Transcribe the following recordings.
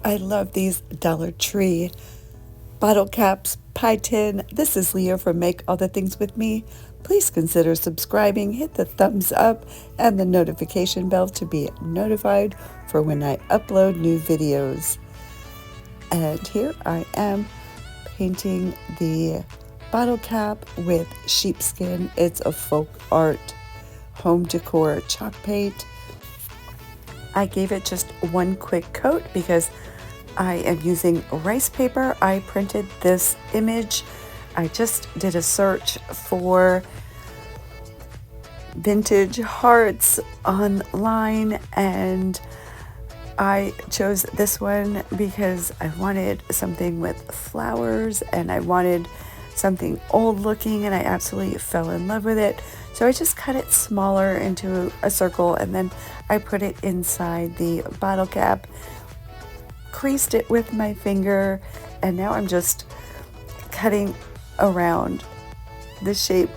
I love these Dollar Tree bottle caps, pie tin. This is Leah from Make All the Things With Me. Please consider subscribing, hit the thumbs up and the notification bell to be notified for when I upload new videos. And here I am painting the bottle cap with Sheepskin. It's a FolkArt home decor chalk paint. I gave it just one quick coat because I am using rice paper. I printed this image. I just did a search for vintage hearts online and I chose this one because I wanted something with flowers and I wanted something old looking, and I absolutely fell in love with it. So I just cut it smaller into a circle and then I put it inside the bottle cap, creased it with my finger, and now I'm just cutting around the shape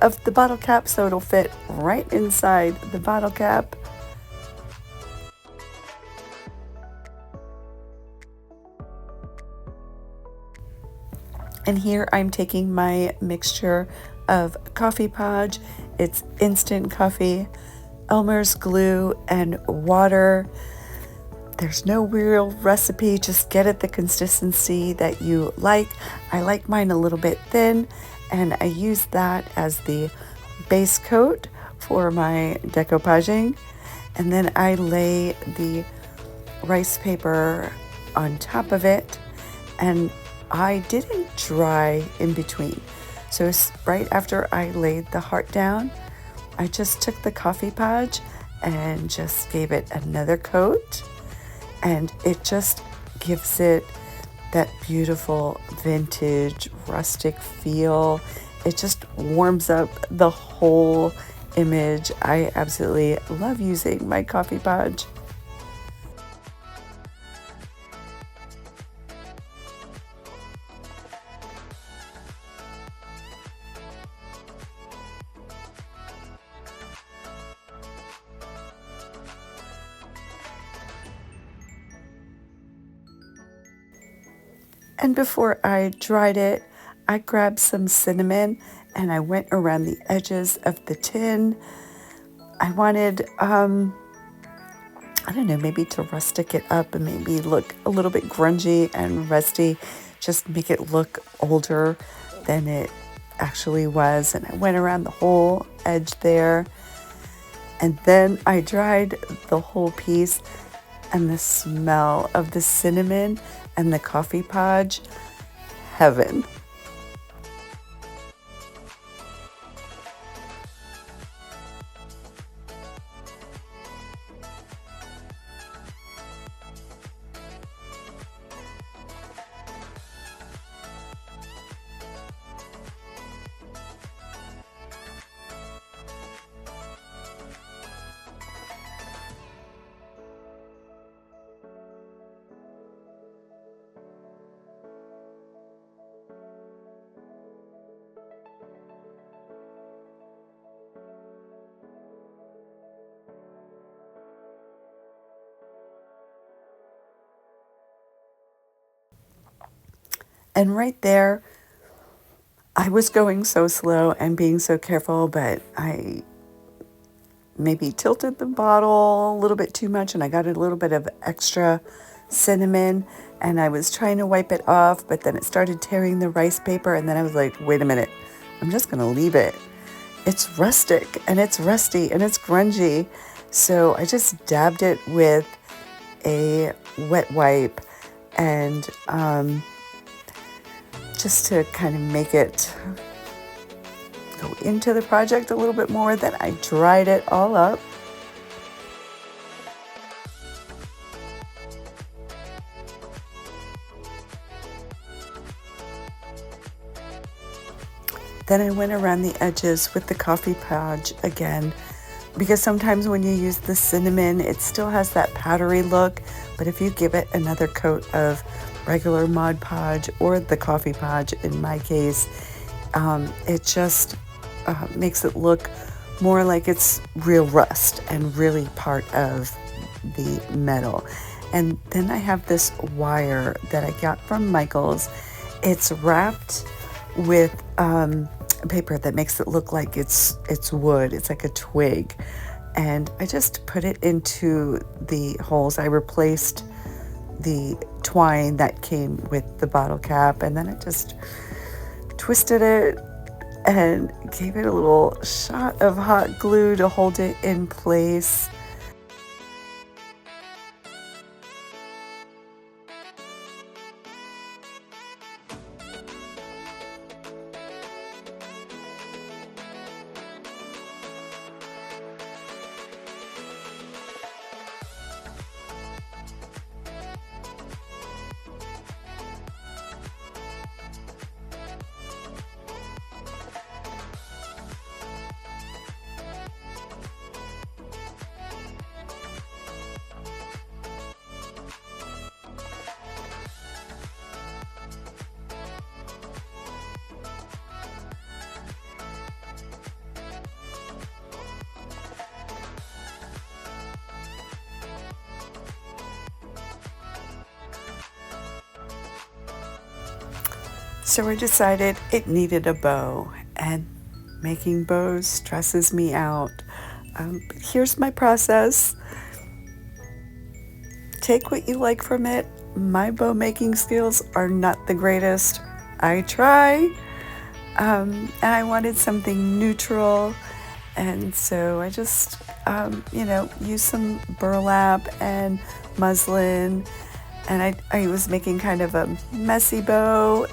of the bottle cap so it'll fit right inside the bottle cap. And here I'm taking my mixture of coffee podge. It's instant coffee, Elmer's glue, and water. There's no real recipe, just get it the consistency that you like. I like mine a little bit thin, and I use that as the base coat for my decoupaging. And then I lay the rice paper on top of it, and I didn't dry in between. So right after I laid the heart down, I just took the coffee podge and just gave it another coat, and it just gives it that beautiful vintage rustic feel. It just warms up the whole image. I absolutely love using my coffee podge. And before I dried it, I grabbed some cinnamon and I went around the edges of the tin. I wanted, I don't know, maybe to rustic it up and maybe look a little bit grungy and rusty, just make it look older than it actually was. And I went around the whole edge there. And then I dried the whole piece, and the smell of the cinnamon and the coffee podge, heaven. And right there, I was going so slow and being so careful, but I maybe tilted the bottle a little bit too much and I got a little bit of extra cinnamon and I was trying to wipe it off, but then it started tearing the rice paper, and then I was like, wait a minute, I'm just gonna leave it. It's rustic and it's rusty and it's grungy. So I just dabbed it with a wet wipe and just to kind of make it go into the project a little bit more. Then I dried it all up. Then I went around the edges with the coffee podge again, because sometimes when you use the cinnamon, it still has that powdery look, but if you give it another coat of regular Mod Podge or the coffee podge in my case, it just makes it look more like it's real rust and really part of the metal. And then I have this wire that I got from Michael's. It's wrapped with paper that makes it look like it's wood. It's like a twig. And I just put it into the holes. I replaced the twine that came with the bottle cap, and then I just twisted it and gave it a little shot of hot glue to hold it in place. So I decided it needed a bow, and making bows stresses me out. But here's my process. Take what you like from it. My bow making skills are not the greatest. I try, and I wanted something neutral, and so I just, used some burlap and muslin, and I was making kind of a messy bow.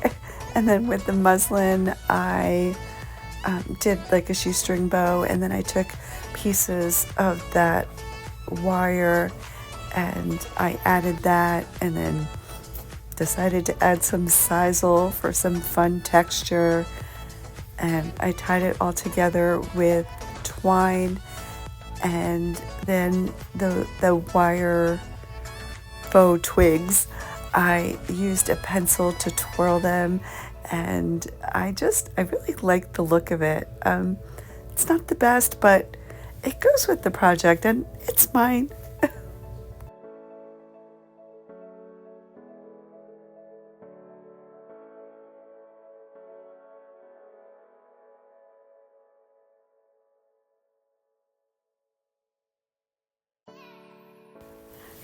And then with the muslin, I did like a shoestring bow, and then I took pieces of that wire and I added that, and then decided to add some sisal for some fun texture, and I tied it all together with twine, and then the wire faux twigs, I used a pencil to twirl them, and I really like the look of it. It's not the best, but it goes with the project, and it's mine.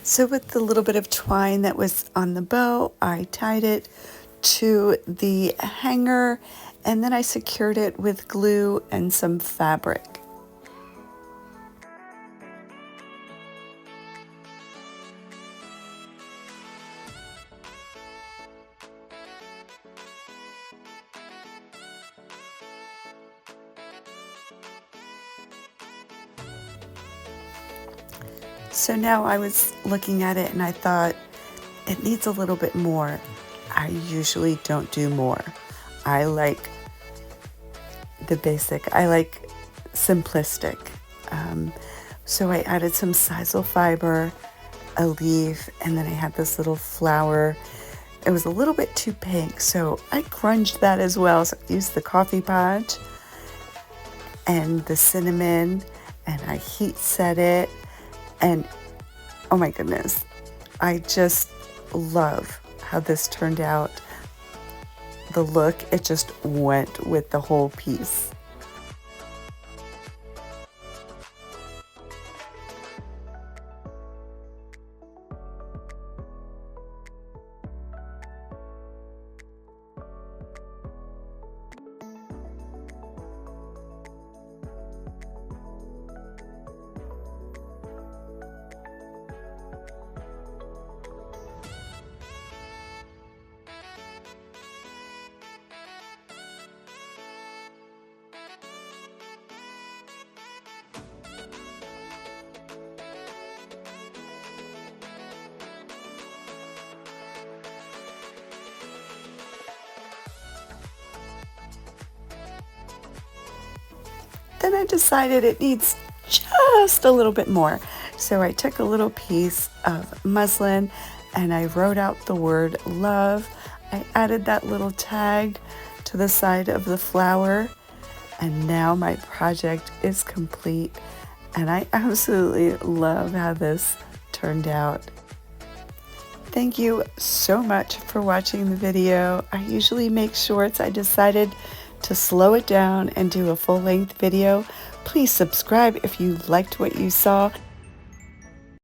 So with the little bit of twine that was on the bow, I tied it to the hanger, and then I secured it with glue and some fabric. So now I was looking at it and I thought it needs a little bit more. I usually don't do more. I like the basic. I like simplistic. So I added some sisal fiber, a leaf, and then I had this little flower. It was a little bit too pink, so I grunged that as well. So I used the coffee podge and the cinnamon, and I heat set it. And oh my goodness, I just love how this turned out. The look, it just went with the whole piece. Then I decided it needs just a little bit more. So I took a little piece of muslin and I wrote out the word love. I added that little tag to the side of the flower, and now my project is complete, and I absolutely love how this turned out. Thank you so much for watching the video. I usually make shorts. I decided to slow it down and do a full-length video. Please subscribe if you liked what you saw.